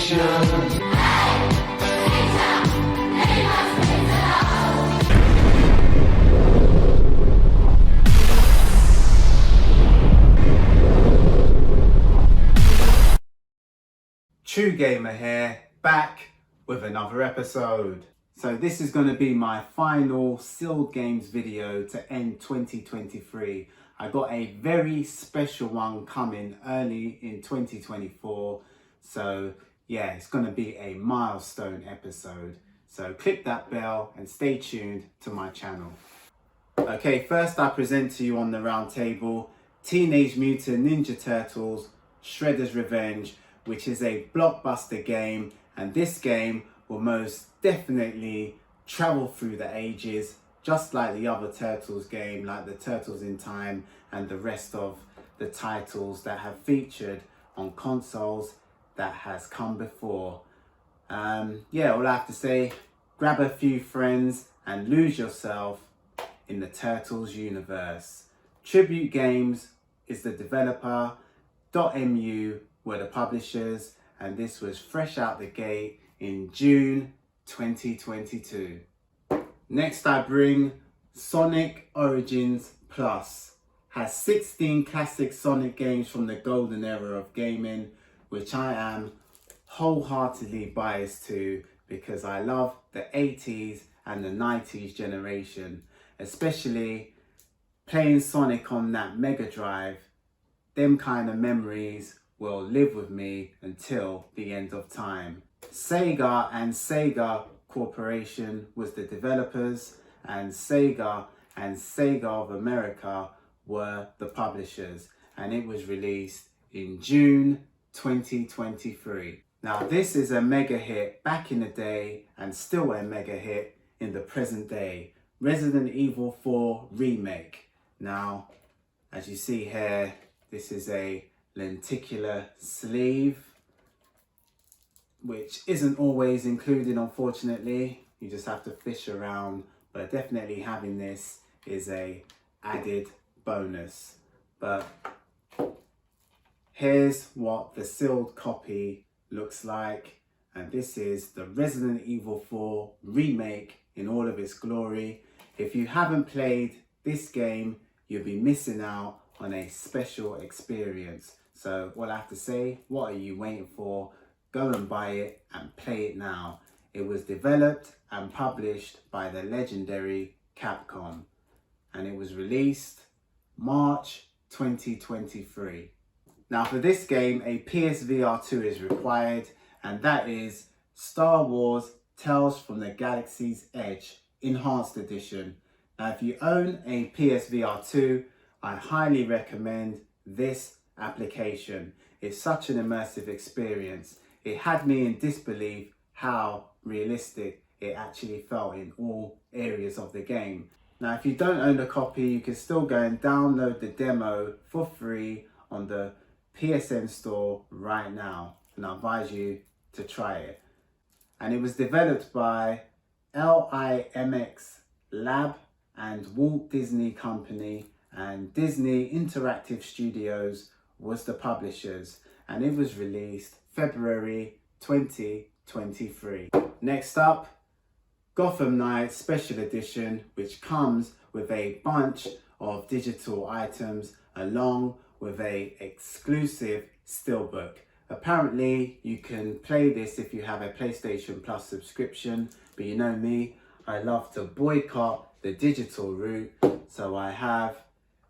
station. True Gamer here, back with another episode. So this is going to be my final sealed games video to end 2023. I got a very special one coming early in 2024. So yeah, it's going to be a milestone episode. So click that bell and stay tuned to my channel. Okay, first I present to you on the round table Teenage Mutant Ninja Turtles Shredder's Revenge, which is a blockbuster game, and this game will most definitely travel through the ages, just like the other Turtles game, like the Turtles in Time and the rest of the titles that have featured on consoles that has come before. Yeah, all I have to say, grab a few friends and lose yourself in the Turtles universe. Tribute Games is the developer, .mu were the publishers, and this was fresh out the gate in June 2022. Next I bring Sonic Origins Plus. Has 16 classic Sonic games from the golden era of gaming, which I am wholeheartedly biased to because I love the 80s and the 90s generation, especially playing Sonic on that Mega Drive. Them kind of memories will live with me until the end of time. Sega and Sega Corporation was the developers, and Sega of America were the publishers, and it was released in June 2023. Now this is a mega hit back in the day and still a mega hit in the present day. Resident Evil 4 Remake. Now, as you see here, this is a lenticular sleeve, which isn't always included, unfortunately. You just have to fish around, but definitely having this is a added bonus. But here's what the sealed copy looks like, and this is the Resident Evil 4 Remake in all of its glory. If you haven't played this game, you'll be missing out on a special experience. So all I have to say, what are you waiting for? Go and buy it and play it now. It was developed and published by the legendary Capcom, and it was released March 2023. Now for this game, a PSVR 2 is required, and that is Star Wars Tales from the Galaxy's Edge Enhanced Edition. Now if you own a PSVR 2, I highly recommend this application. It's such an immersive experience. It had me in disbelief how realistic it actually felt in all areas of the game. Now if you don't own a copy, you can still go and download the demo for free on the PSN store right now, and I advise you to try it. And it was developed by LIMX Lab and Walt Disney Company, and Disney Interactive Studios was the publishers, and it was released February 2023. Next up, Gotham Night Special Edition, which comes with a bunch of digital items along with a exclusive steelbook. Apparently you can play this if you have a PlayStation Plus subscription, but you know me, I love to boycott the digital route, so I have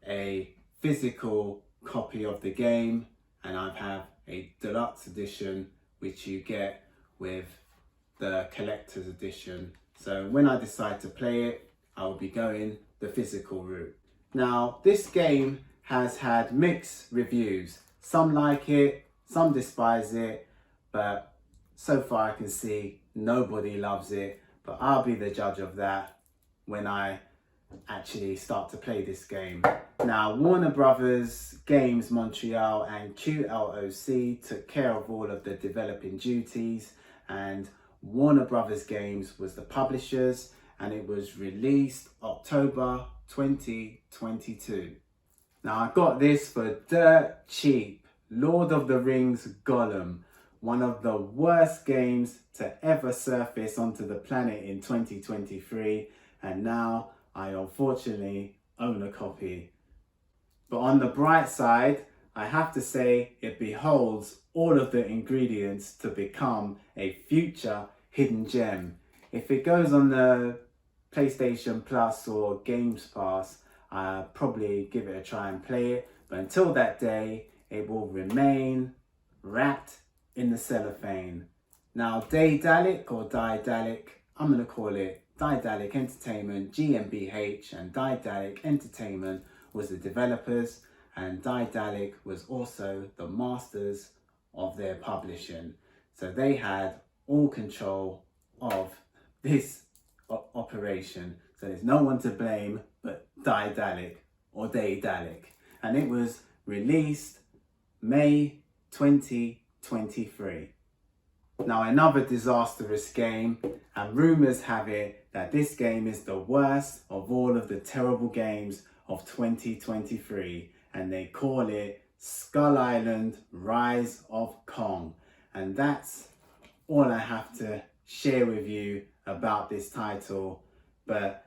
a physical copy of the game, and I have a deluxe edition which you get with the collector's edition. So when I decide to play it, I'll be going the physical route. Now this game has had mixed reviews. Some like it, some despise it, but so far I can see nobody loves it, but I'll be the judge of that when I actually start to play this game. Now, Warner Brothers Games Montreal and QLOC took care of all of the developing duties, and Warner Brothers Games was the publishers, and it was released October 2022. Now I got this for dirt cheap. Lord of the Rings Golem, one of the worst games to ever surface onto the planet in 2023, and now I unfortunately own a copy. But on the bright side, I have to say it beholds all of the ingredients to become a future hidden gem. If it goes on the PlayStation Plus or Games Pass, I'll probably give it a try and play it. But until that day, it will remain wrapped in the cellophane. Now, Daedalic or Daedalic, I'm going to call it Daedalic Entertainment GmbH, and Daedalic Entertainment was the developers, and Daedalic was also the masters of their publishing. So they had all control of this operation. So there's no one to blame but Daedalic or Daedalic. And it was released May 2023. Now, another disastrous game, and rumours have it that this game is the worst of all of the terrible games of 2023, and they call it Skull Island Rise of Kong. And that's all I have to share with you about this title. But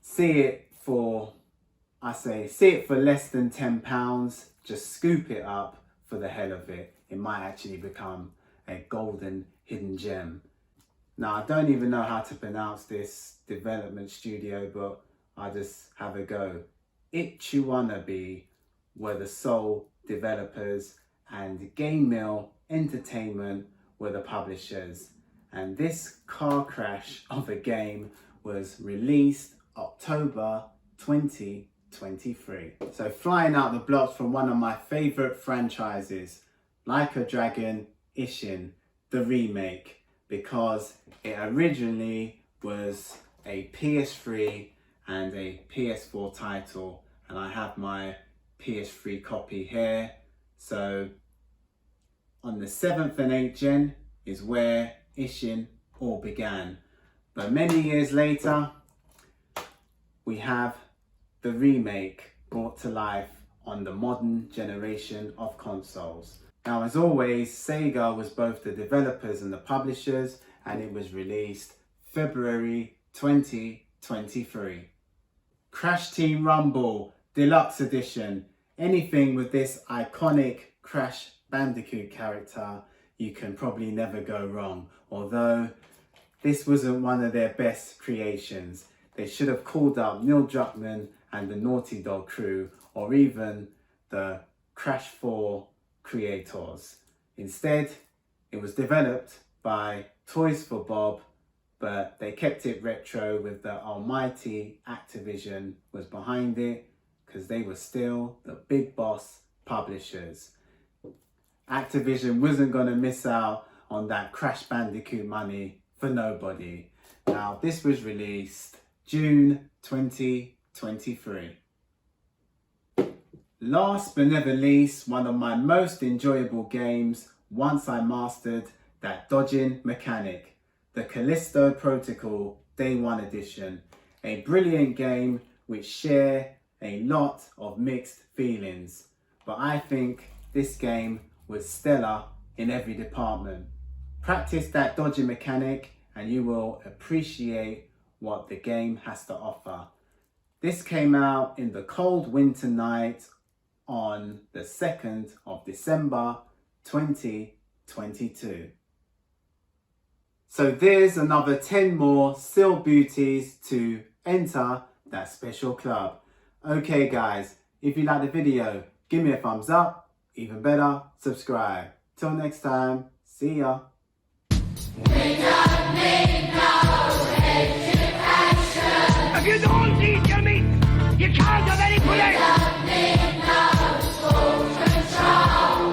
see it for less than £10, just scoop it up for the hell of it. It might actually become a golden hidden gem. Now, I don't even know how to pronounce this development studio, but I'll just have a go. Ichiwanabe were the sole developers, and Game Mill Entertainment were the publishers. And this car crash of a game was released October 2023. So flying out the blocks from one of my favourite franchises, Like a Dragon Ishin, the remake, because it originally was a PS3 and a PS4 title, and I have my PS3 copy here. So on the 7th and 8th gen is where Ishin all began. But many years later, we have the remake brought to life on the modern generation of consoles. Now, as always, Sega was both the developers and the publishers, and it was released February 2023. Crash Team Rumble Deluxe Edition. Anything with this iconic Crash Bandicoot character, you can probably never go wrong. Although this wasn't one of their best creations. They should have called up Neil Druckmann and the Naughty Dog crew, or even the Crash 4 creators. Instead, it was developed by Toys for Bob, but they kept it retro with the almighty Activision was behind it, because they were still the big boss publishers. Activision wasn't going to miss out on that Crash Bandicoot money for nobody. Now, this was released June 2023. Last but never least, one of my most enjoyable games once I mastered that dodging mechanic, the Callisto Protocol Day 1 Edition. A brilliant game which share a lot of mixed feelings, but I think this game was stellar in every department. Practice that dodging mechanic and you will appreciate what the game has to offer. This came out in the cold winter night on the 2nd of December 2022. So there's another 10 more sealed beauties to enter that special club. Okay guys, if you like the video, give me a thumbs up, even better, subscribe. Till next time, see ya.